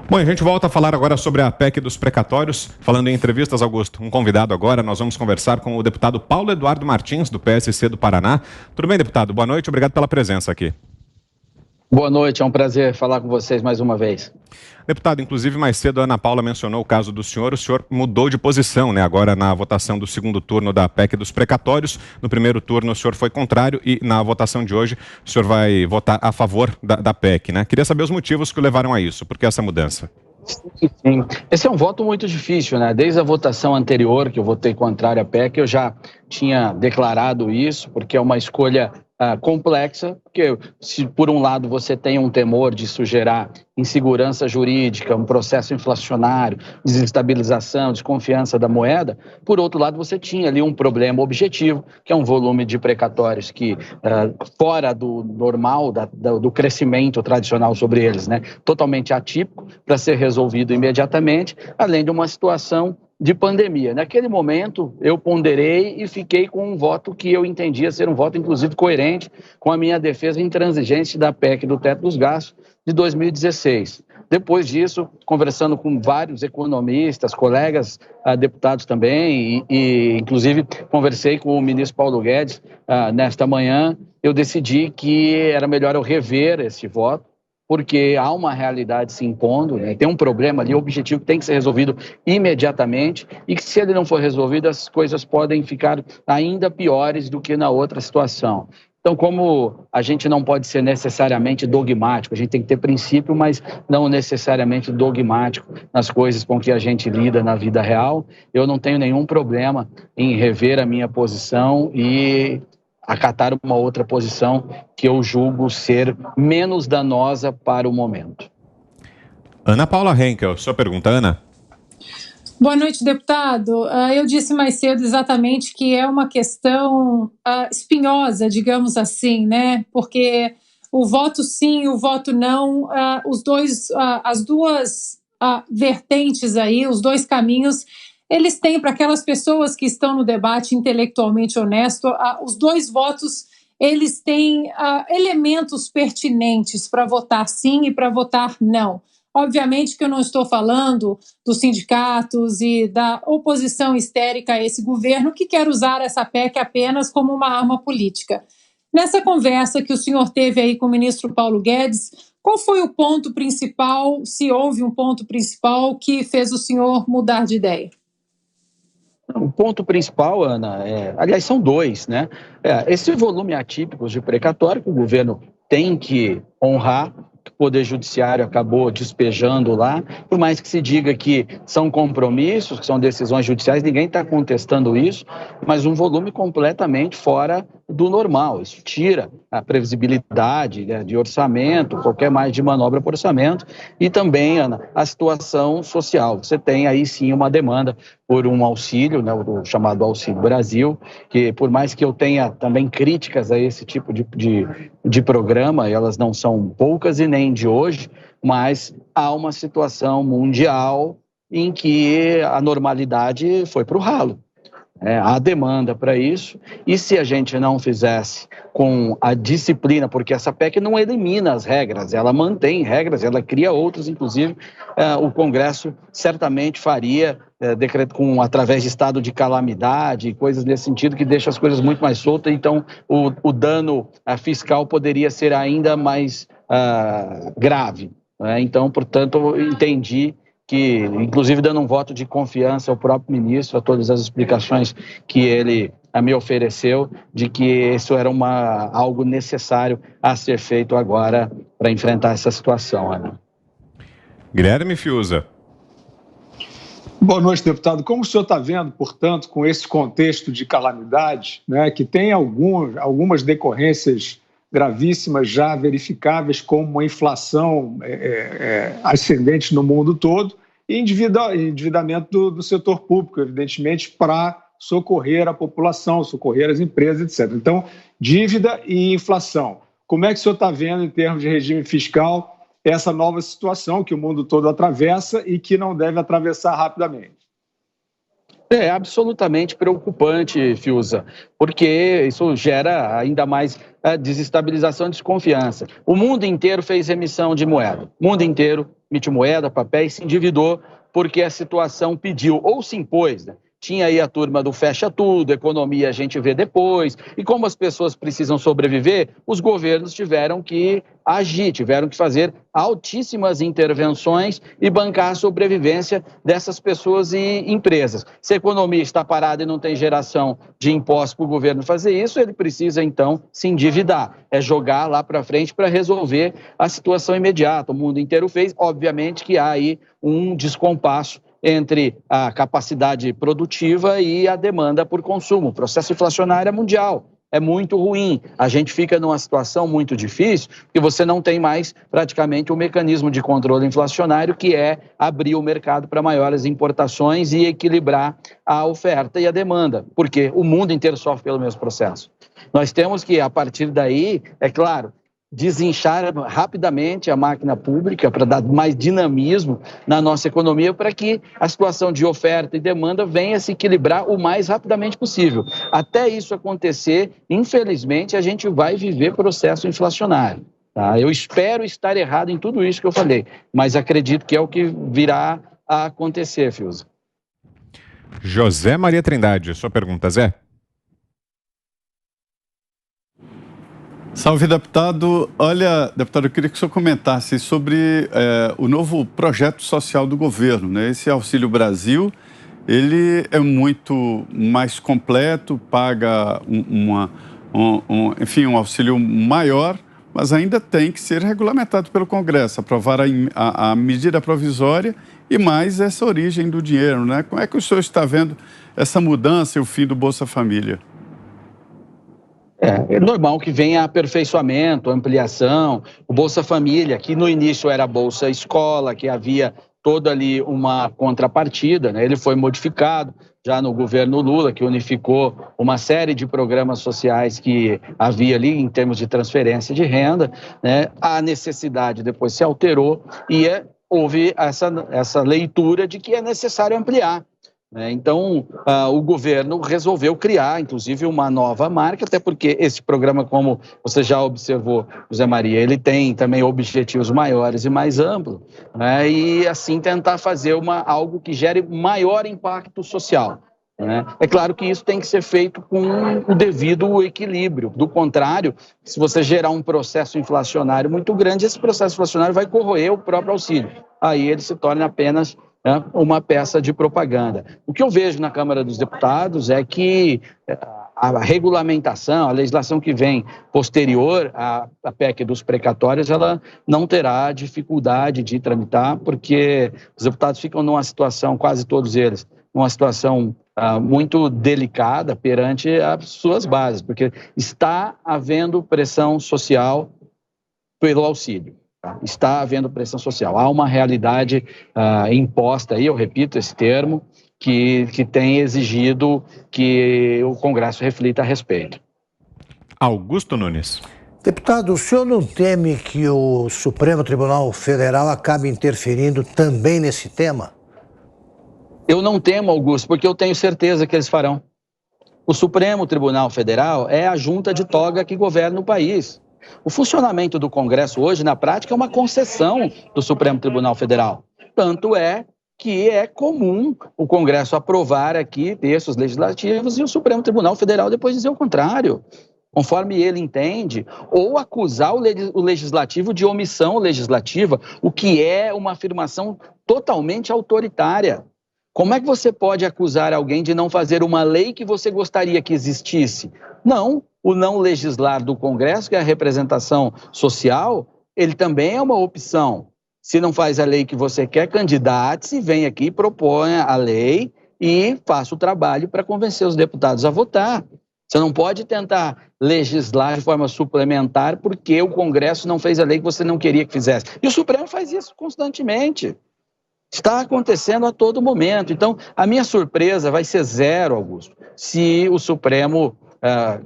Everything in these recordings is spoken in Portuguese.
Bom, a gente volta a falar agora sobre a PEC dos precatórios. Falando em entrevistas, Augusto, um convidado agora, nós vamos conversar com o deputado Paulo Eduardo Martins, do PSC do Paraná. Tudo bem, deputado? Boa noite, obrigado pela presença aqui. Boa noite, é um prazer falar com vocês mais uma vez. Deputado, inclusive mais cedo a Ana Paula mencionou o caso do senhor. O senhor mudou de posição, né? Agora na votação do segundo turno da PEC dos precatórios. No primeiro turno o senhor foi contrário e na votação de hoje o senhor vai votar a favor da PEC, né? Queria saber os motivos que o levaram a isso. Por que essa mudança? Sim. Esse é um voto muito difícil, né? Desde a votação anterior, que eu votei contrário à PEC, eu já tinha declarado isso, porque é uma escolha complexa, porque se por um lado você tem um temor de isso gerar insegurança jurídica, um processo inflacionário, desestabilização, desconfiança da moeda, por outro lado você tinha ali um problema objetivo, que é um volume de precatórios que fora do normal, do crescimento tradicional sobre eles, né? Totalmente atípico, para ser resolvido imediatamente, além de uma situação de pandemia. Naquele momento, eu ponderei e fiquei com um voto que eu entendia ser um voto, inclusive, coerente com a minha defesa intransigente da PEC do teto dos gastos de 2016. Depois disso, conversando com vários economistas, colegas deputados também, e inclusive conversei com o ministro Paulo Guedes nesta manhã, eu decidi que era melhor eu rever esse voto, porque há uma realidade se impondo, né? Tem um problema ali, objetivo que tem que ser resolvido imediatamente e que se ele não for resolvido, as coisas podem ficar ainda piores do que na outra situação. Então, como a gente não pode ser necessariamente dogmático, a gente tem que ter princípio, mas não necessariamente dogmático nas coisas com que a gente lida na vida real, eu não tenho nenhum problema em rever a minha posição e acatar uma outra posição que eu julgo ser menos danosa para o momento. Ana Paula Henkel, sua pergunta, Ana. Boa noite, deputado. Eu disse mais cedo exatamente que é uma questão espinhosa, digamos assim, né? Porque o voto sim, o voto não, as duas vertentes aí, os dois caminhos, eles têm para aquelas pessoas que estão no debate intelectualmente honesto, os dois votos, eles têm elementos pertinentes para votar sim e para votar não. Obviamente que eu não estou falando dos sindicatos e da oposição histérica a esse governo que quer usar essa PEC apenas como uma arma política. Nessa conversa que o senhor teve aí com o ministro Paulo Guedes, qual foi o ponto principal, se houve um ponto principal, que fez o senhor mudar de ideia? O ponto principal, Ana, aliás, são dois, né? Esse volume atípico de precatório que o governo tem que honrar, que o Poder Judiciário acabou despejando lá, por mais que se diga que são compromissos, que são decisões judiciais, ninguém está contestando isso, mas um volume completamente fora do normal. Isso tira a previsibilidade, né, de orçamento, qualquer mais de manobra por orçamento, e também, Ana, a situação social. Você tem aí sim uma demanda por um auxílio, né, o chamado Auxílio Brasil, que por mais que eu tenha também críticas a esse tipo de programa, elas não são poucas e nem de hoje, mas há uma situação mundial em que a normalidade foi para o ralo. Há demanda para isso, e se a gente não fizesse com a disciplina, porque essa PEC não elimina as regras, ela mantém regras, ela cria outras, inclusive o Congresso certamente faria decreto através de estado de calamidade, coisas nesse sentido que deixa as coisas muito mais soltas, então o dano fiscal poderia ser ainda mais grave. Então, portanto, eu entendi que, inclusive dando um voto de confiança ao próprio ministro, a todas as explicações que ele me ofereceu, de que isso era algo necessário a ser feito agora para enfrentar essa situação, Ana. Guilherme Fiuza. Boa noite, deputado. Como o senhor está vendo, portanto, com esse contexto de calamidade, né, que tem algumas decorrências gravíssimas já verificáveis, como uma inflação ascendente no mundo todo e endividamento do setor público, evidentemente, para socorrer a população, socorrer as empresas, etc. Então, dívida e inflação. Como é que o senhor está vendo, em termos de regime fiscal, essa nova situação que o mundo todo atravessa e que não deve atravessar rapidamente? É absolutamente preocupante, Fiuza, porque isso gera ainda mais desestabilização e desconfiança. O mundo inteiro fez emissão de moeda. O mundo inteiro emitiu moeda, papéis, se endividou porque a situação pediu ou se impôs, né? Tinha aí a turma do fecha tudo, economia a gente vê depois. E como as pessoas precisam sobreviver, os governos tiveram que agir, tiveram que fazer altíssimas intervenções e bancar a sobrevivência dessas pessoas e empresas. Se a economia está parada e não tem geração de impostos para o governo fazer isso, ele precisa, então, se endividar. É jogar lá para frente para resolver a situação imediata. O mundo inteiro fez. Obviamente que há aí um descompasso entre a capacidade produtiva e a demanda por consumo. O processo inflacionário é mundial, é muito ruim. A gente fica numa situação muito difícil porque você não tem mais praticamente um mecanismo de controle inflacionário, que é abrir o mercado para maiores importações e equilibrar a oferta e a demanda, porque o mundo inteiro sofre pelo mesmo processo. Nós temos que, a partir daí, é claro, desinchar rapidamente a máquina pública para dar mais dinamismo na nossa economia, para que a situação de oferta e demanda venha se equilibrar o mais rapidamente possível. Até isso acontecer, infelizmente, a gente vai viver processo inflacionário. Tá? Eu espero estar errado em tudo isso que eu falei, mas acredito que é o que virá a acontecer, Fiuza. José Maria Trindade, sua pergunta, Zé? Salve, deputado. Olha, deputado, eu queria que o senhor comentasse sobre o novo projeto social do governo, né? Esse Auxílio Brasil, ele é muito mais completo, paga um auxílio maior, mas ainda tem que ser regulamentado pelo Congresso, aprovar a medida provisória e mais essa origem do dinheiro, né? Como é que o senhor está vendo essa mudança e o fim do Bolsa Família? É normal que venha aperfeiçoamento, ampliação. O Bolsa Família, que no início era Bolsa Escola, que havia toda ali uma contrapartida, né? Ele foi modificado já no governo Lula, que unificou uma série de programas sociais que havia ali em termos de transferência de renda, né? A necessidade depois se alterou e houve essa leitura de que é necessário ampliar. Então, o governo resolveu criar, inclusive, uma nova marca, até porque esse programa, como você já observou, José Maria, ele tem também objetivos maiores e mais amplos, né? E assim tentar fazer algo que gere maior impacto social. É claro que isso tem que ser feito com o devido equilíbrio. Do contrário, se você gerar um processo inflacionário muito grande, esse processo inflacionário vai corroer o próprio auxílio. Aí ele se torna apenas uma peça de propaganda. O que eu vejo na Câmara dos Deputados é que a regulamentação, a legislação que vem posterior à PEC dos precatórios, ela não terá dificuldade de tramitar, porque os deputados ficam numa situação, quase todos eles, numa situação muito delicada perante as suas bases, porque está havendo pressão social pelo auxílio. Está havendo pressão social. Há uma realidade imposta aí, eu repito esse termo, que tem exigido que o Congresso reflita a respeito. Augusto Nunes. Deputado, o senhor não teme que o Supremo Tribunal Federal acabe interferindo também nesse tema? Eu não temo, Augusto, porque eu tenho certeza que eles farão. O Supremo Tribunal Federal é a junta de toga que governa o país. O funcionamento do Congresso hoje, na prática, é uma concessão do Supremo Tribunal Federal. Tanto é que é comum o Congresso aprovar aqui textos legislativos e o Supremo Tribunal Federal depois dizer o contrário, conforme ele entende, ou acusar o legislativo de omissão legislativa, o que é uma afirmação totalmente autoritária. Como é que você pode acusar alguém de não fazer uma lei que você gostaria que existisse? Não, o não legislar do Congresso, que é a representação social, ele também é uma opção. Se não faz a lei que você quer, candidate-se, vem aqui, proponha a lei e faça o trabalho para convencer os deputados a votar. Você não pode tentar legislar de forma suplementar porque o Congresso não fez a lei que você não queria que fizesse. E o Supremo faz isso constantemente. Está acontecendo a todo momento. Então, a minha surpresa vai ser zero, Augusto, se o Supremo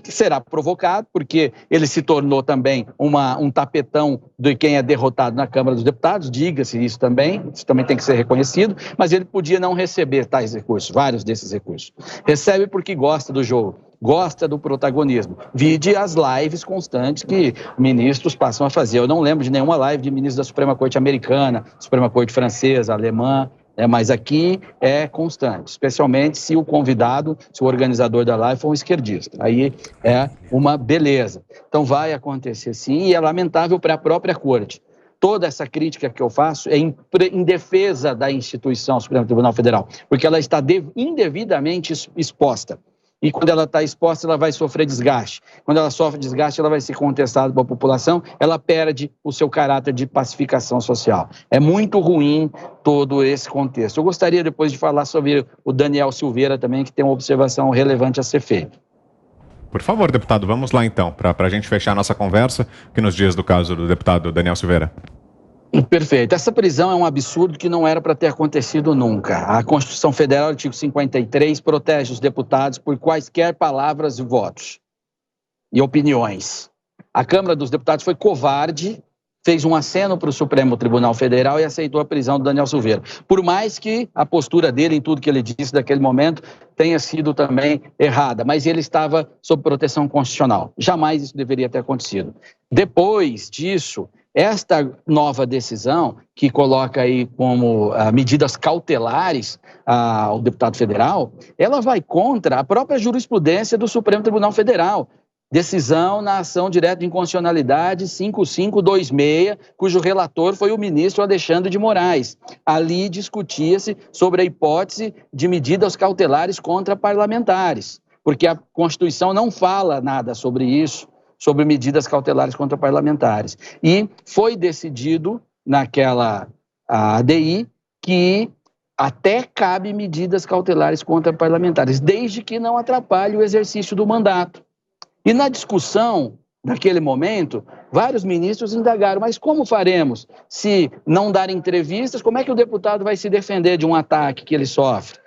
será provocado, porque ele se tornou também um tapetão de quem é derrotado na Câmara dos Deputados, diga-se isso também tem que ser reconhecido, mas ele podia não receber tais recursos, vários desses recursos. Recebe porque gosta do jogo. gosta do protagonismo. Vide as lives constantes que ministros passam a fazer. Eu não lembro de nenhuma live de ministro da Suprema Corte americana, Suprema Corte francesa, alemã, mas aqui é constante, especialmente se o convidado, se o organizador da live for um esquerdista. Aí é uma beleza. Então vai acontecer sim, e é lamentável para a própria corte. Toda essa crítica que eu faço é em defesa da instituição Supremo Tribunal Federal, porque ela está indevidamente exposta. E quando ela está exposta, ela vai sofrer desgaste. Quando ela sofre desgaste, ela vai ser contestada pela população, ela perde o seu caráter de pacificação social. É muito ruim todo esse contexto. Eu gostaria depois de falar sobre o Daniel Silveira também, que tem uma observação relevante a ser feita. Por favor, deputado, vamos lá então, para a gente fechar a nossa conversa, que nos dias do caso do deputado Daniel Silveira. Perfeito. Essa prisão é um absurdo que não era para ter acontecido nunca. A Constituição Federal, artigo 53, protege os deputados por quaisquer palavras e votos e opiniões. A Câmara dos Deputados foi covarde, fez um aceno para o Supremo Tribunal Federal e aceitou a prisão do Daniel Silveira. Por mais que a postura dele, em tudo que ele disse naquele momento, tenha sido também errada, mas ele estava sob proteção constitucional. Jamais isso deveria ter acontecido. Depois disso, esta nova decisão, que coloca aí como medidas cautelares ao deputado federal, ela vai contra a própria jurisprudência do Supremo Tribunal Federal. Decisão na ação direta de inconstitucionalidade 5526, cujo relator foi o ministro Alexandre de Moraes. Ali discutia-se sobre a hipótese de medidas cautelares contra parlamentares, porque a Constituição não fala nada sobre isso, sobre medidas cautelares contra parlamentares. E foi decidido naquela ADI que até cabe medidas cautelares contra parlamentares, desde que não atrapalhe o exercício do mandato. E na discussão, naquele momento, vários ministros indagaram, mas como faremos se não dar entrevistas? Como é que o deputado vai se defender de um ataque que ele sofre?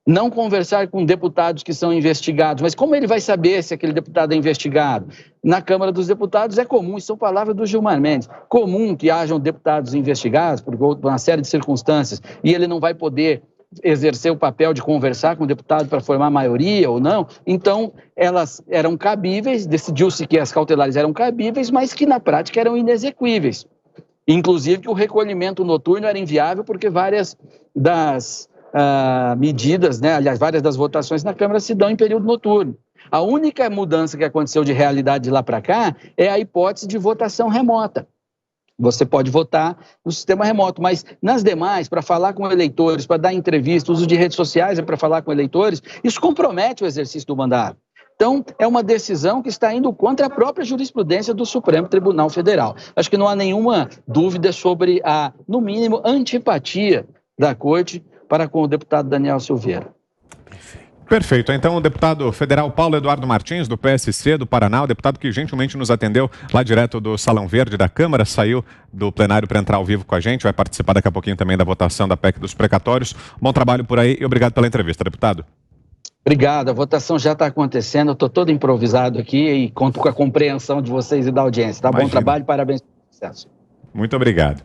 Não conversar com deputados que são investigados, mas como ele vai saber se aquele deputado é investigado? Na Câmara dos Deputados é comum, isso são palavras do Gilmar Mendes, comum que hajam deputados investigados por uma série de circunstâncias e ele não vai poder exercer o papel de conversar com o deputado para formar maioria ou não, então elas eram cabíveis, decidiu-se que as cautelares eram cabíveis, mas que na prática eram inexequíveis. Inclusive que o recolhimento noturno era inviável porque várias das medidas, né, aliás, várias das votações na Câmara se dão em período noturno. A única mudança que aconteceu de realidade de lá para cá é a hipótese de votação remota. Você pode votar no sistema remoto, mas nas demais, para falar com eleitores, para dar entrevista, uso de redes sociais para falar com eleitores, isso compromete o exercício do mandato. Então, é uma decisão que está indo contra a própria jurisprudência do Supremo Tribunal Federal. Acho que não há nenhuma dúvida sobre a, no mínimo, antipatia da Corte para com o deputado Daniel Silveira. Perfeito. Então, o deputado federal Paulo Eduardo Martins, do PSC do Paraná, o deputado que gentilmente nos atendeu lá direto do Salão Verde da Câmara, saiu do plenário para entrar ao vivo com a gente, vai participar daqui a pouquinho também da votação da PEC dos precatórios. Bom trabalho por aí e obrigado pela entrevista, deputado. Obrigado, a votação já está acontecendo, eu estou todo improvisado aqui e conto com a compreensão de vocês e da audiência. Tá? Bom trabalho, parabéns pelo sucesso. Muito obrigado.